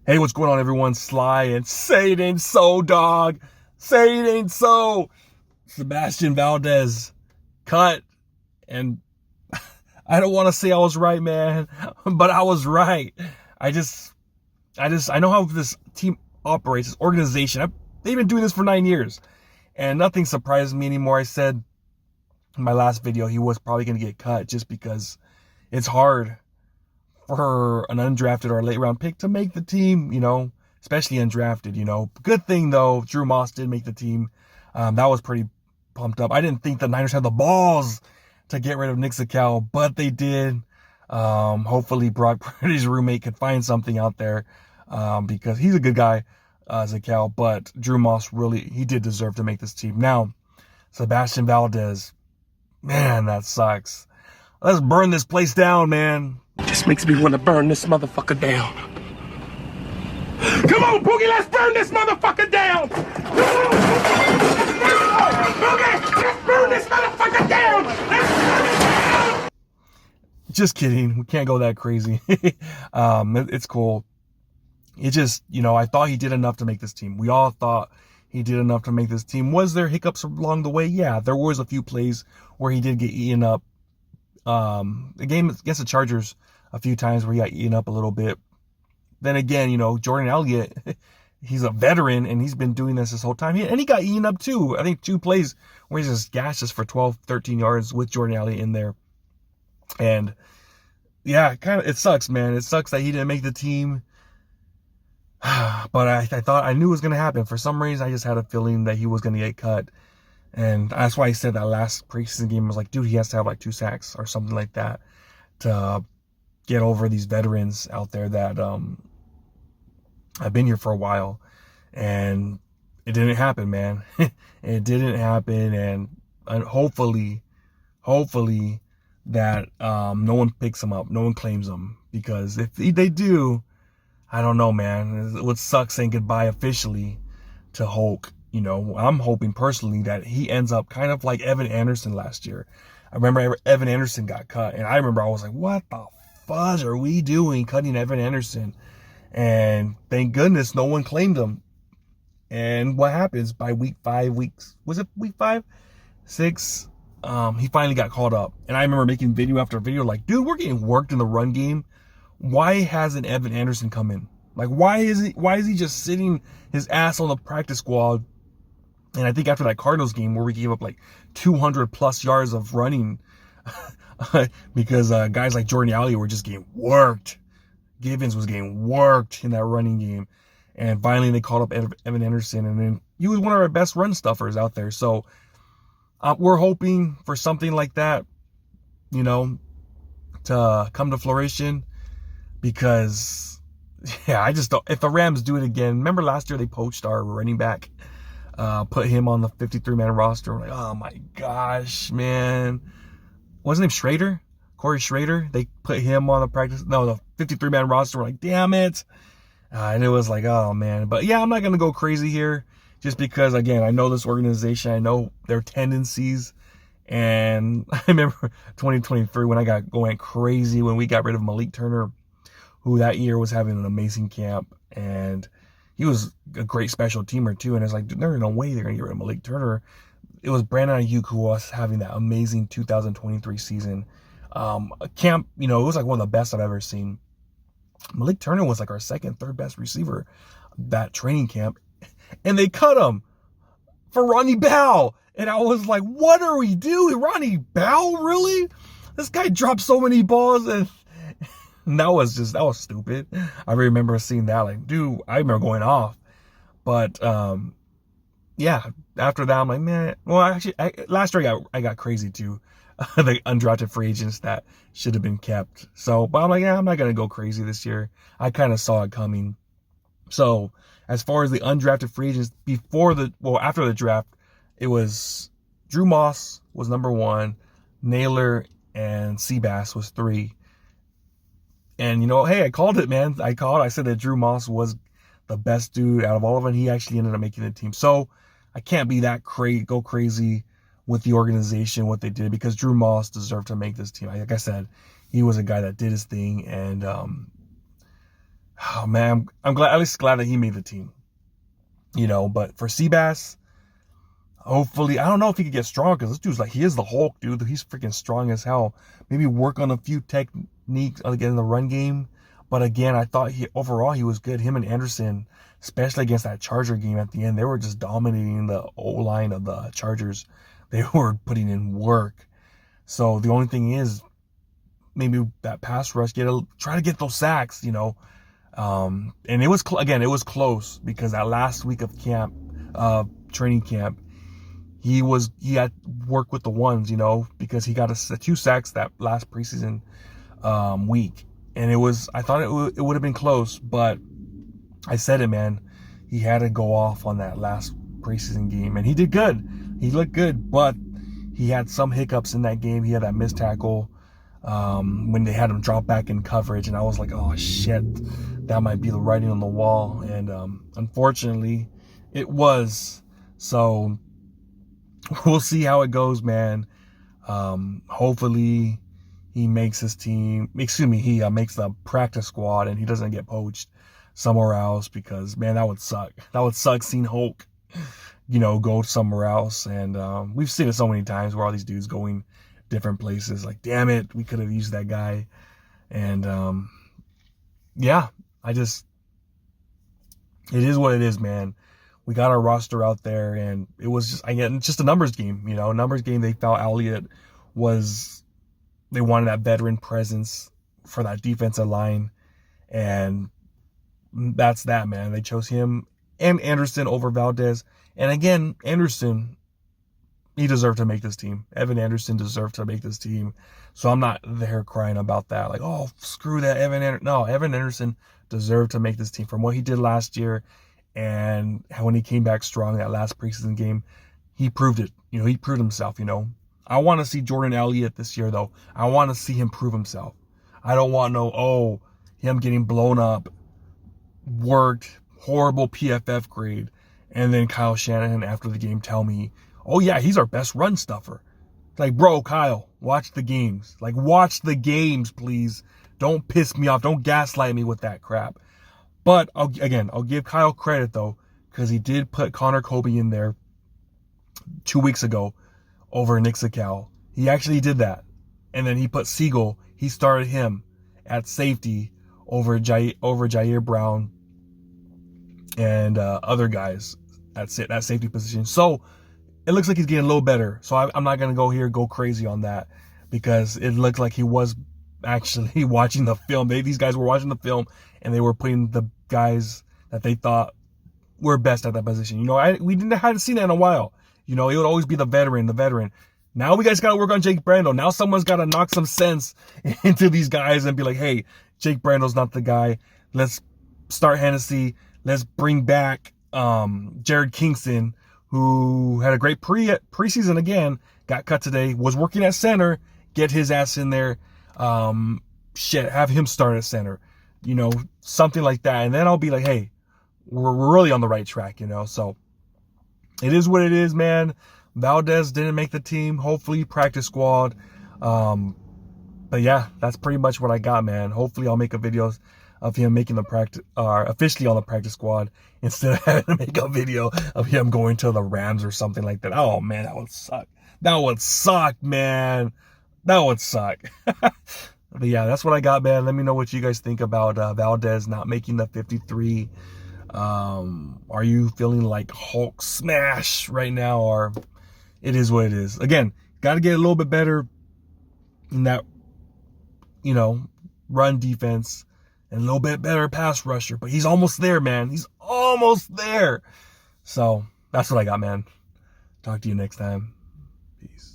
Hey, what's going on, everyone? Sly and say it ain't so, dog. Say it ain't so. Sebastian Valdez cut, and I don't want to say I was right, man, but I was right. I just, I know how this team operates, this organization. They've been doing this for 9 years, and nothing surprises me anymore. I said in my last video he was probably going to get cut just because it's hard for an undrafted or late round pick to make the team, especially undrafted. Good thing though, Drew Moss did make the team. That was pretty pumped up. I didn't think the Niners had the balls to get rid of Nick Zakel, but they did. Hopefully Brock Purdy's roommate could find something out there, because he's a good guy, Zakel, but Drew Moss he did deserve to make this team. Now, Sebastian Valdez, man, that sucks. Let's burn this place down, man. Just makes me want to burn this motherfucker down. Come on, Boogie, let's burn this motherfucker down. Come on, Boogie, let's burn this motherfucker down. Let's burn it down. Just kidding. We can't go that crazy. It's cool. It just, I thought he did enough to make this team. We all thought he did enough to make this team. Was there hiccups along the way? Yeah, there was a few plays where he did get eaten up. The game against the Chargers a few times where he got eaten up a little bit. Then again, Jordan Elliott, he's a veteran and he's been doing this whole time. And he got eaten up too. I think 2 plays where he just gashed us for 12, 13 yards with Jordan Elliott in there. And yeah, it sucks, man. It sucks that he didn't make the team. But I knew it was going to happen. For some reason, I just had a feeling that he was going to get cut. And that's why I said that last preseason game was like, dude, he has to have like 2 sacks or something like that to get over these veterans out there that have been here for a while. And it didn't happen, man. It didn't happen. And hopefully that no one picks him up, no one claims him, because if they do, I don't know, man. It would suck saying goodbye officially to Hulk. I'm hoping personally that he ends up kind of like Evan Anderson last year. I remember Evan Anderson got cut, and I remember I was like, what the fudge are we doing cutting Evan Anderson? And thank goodness no one claimed him. And what happens by week 5, was it week 5? 6? He finally got called up. And I remember making video after video like, dude, we're getting worked in the run game. Why hasn't Evan Anderson come in? Like, why is he just sitting his ass on the practice squad? And I think after that Cardinals game where we gave up like 200 plus yards of running because guys like Jordan Elliott were just getting worked. Givens was getting worked in that running game. And finally they called up Evan Anderson, and then he was one of our best run stuffers out there. So we're hoping for something like that, to come to fruition, because I just don't. If the Rams do it again, remember last year they poached our running back, put him on the 53-man roster. We're like, oh my gosh, man. What's his name? Schrader? Corey Schrader? They put him on the 53-man roster. We're like, damn it. And it was like, oh man. But yeah, I'm not going to go crazy here just because, again, I know this organization. I know their tendencies. And I remember 2023 when I got going crazy when we got rid of Malik Turner, who that year was having an amazing camp. And he was a great special teamer too. And it's like, dude, there's no way they're going to get rid of Malik Turner. It was Brandon Ayuk who was having that amazing 2023 season. Camp, it was like one of the best I've ever seen. Malik Turner was like our second, third best receiver that training camp. And they cut him for Ronnie Bell. And I was like, what are we doing? Ronnie Bell, really? This guy dropped so many balls, and that was stupid. I remember seeing that, like, dude, I remember going off. But yeah, after that, I'm like, man. Well, actually, last year I got crazy too. The undrafted free agents that should have been kept. So, but I'm like, yeah, I'm not gonna go crazy this year. I kind of saw it coming. So, as far as the undrafted free agents after the draft, it was Drew Moss was number 1, Naylor and Seabass was 3. And hey, I called it, man. I said that Drew Moss was the best dude out of all of them. He actually ended up making the team. So I can't be that go crazy with the organization, what they did, because Drew Moss deserved to make this team. Like I said, he was a guy that did his thing, and Oh man, I'm glad, at least glad that he made the team. But for Seabass, hopefully, I don't know if he could get strong because this dude's like, he is the Hulk, dude. He's freaking strong as hell. Maybe work on a few techniques again in the run game. But again, I thought overall he was good. Him and Anderson, especially against that Charger game at the end, they were just dominating the O-line of the Chargers. They were putting in work. So the only thing is, maybe that pass rush, try to get those sacks, And it was, again, it was close because that last week of training camp, he had worked with the ones, because he got a 2 sacks that last preseason week. And I thought it would have been close, but I said it, man. He had to go off on that last preseason game, and he did good. He looked good, but he had some hiccups in that game. He had that missed tackle when they had him drop back in coverage, and I was like, oh shit, that might be the writing on the wall. And unfortunately, it was. So we'll see how it goes, man. Hopefully he makes his team. Excuse me, he makes the practice squad and he doesn't get poached somewhere else, because man, that would suck. That would suck seeing Hulk, go somewhere else. And we've seen it so many times where all these dudes going different places. Like, damn it, we could have used that guy. And yeah, it is what it is, man. We got our roster out there, and it was just a numbers game, numbers game. They felt Elliott they wanted that veteran presence for that defensive line, and that's that, man. They chose him and Anderson over Valdez. And again, Anderson, he deserved to make this team. Evan Anderson deserved to make this team. So I'm not there crying about that. Like, oh, screw that Evan Anderson. No, Evan Anderson deserved to make this team from what he did last year. And when he came back strong that last preseason game, he proved it. He proved himself, I want to see Jordan Elliott this year, though. I want to see him prove himself. I don't want him getting blown up, worked, horrible PFF grade, and then Kyle Shanahan after the game tell me, oh yeah, he's our best run stuffer. Like, bro, Kyle, watch the games. Like, watch the games, please. Don't piss me off. Don't gaslight me with that crap. But I'll give Kyle credit, though, because he did put Connor Kobe in there 2 weeks ago over Nick Sacal. He actually did that. And then he put Siegel. He started him at safety over Jair Brown and other guys at that safety position. So it looks like he's getting a little better. So I'm not going to go crazy on that, because it looked like he was actually watching the film. These guys were watching the film, and they were putting the guys that they thought were best at that position. We hadn't seen that in a while. It would always be the veteran. Now we guys got to work on Jake Brando. Now someone's got to knock some sense into these guys and be like, hey, Jake Brando's not the guy. Let's start Hennessy. Let's bring back Jared Kingston, who had a great preseason again, got cut today, was working at center. Get his ass in there. Have him start at center. Something like that. And then I'll be like, hey, we're really on the right track, So it is what it is, man. Valdez didn't make the team. Hopefully practice squad. But yeah, that's pretty much what I got, man. Hopefully I'll make a video of him making the practice, officially on the practice squad, instead of having to make a video of him going to the Rams or something like that. Oh man, that would suck. That would suck, man. That would suck. But yeah, that's what I got, man. Let me know what you guys think about Valdez not making the 53. Are you feeling like Hulk smash right now, or it is what it is? Again, got to get a little bit better in that, run defense, and a little bit better pass rusher. But he's almost there, man. He's almost there. So that's what I got, man. Talk to you next time. Peace.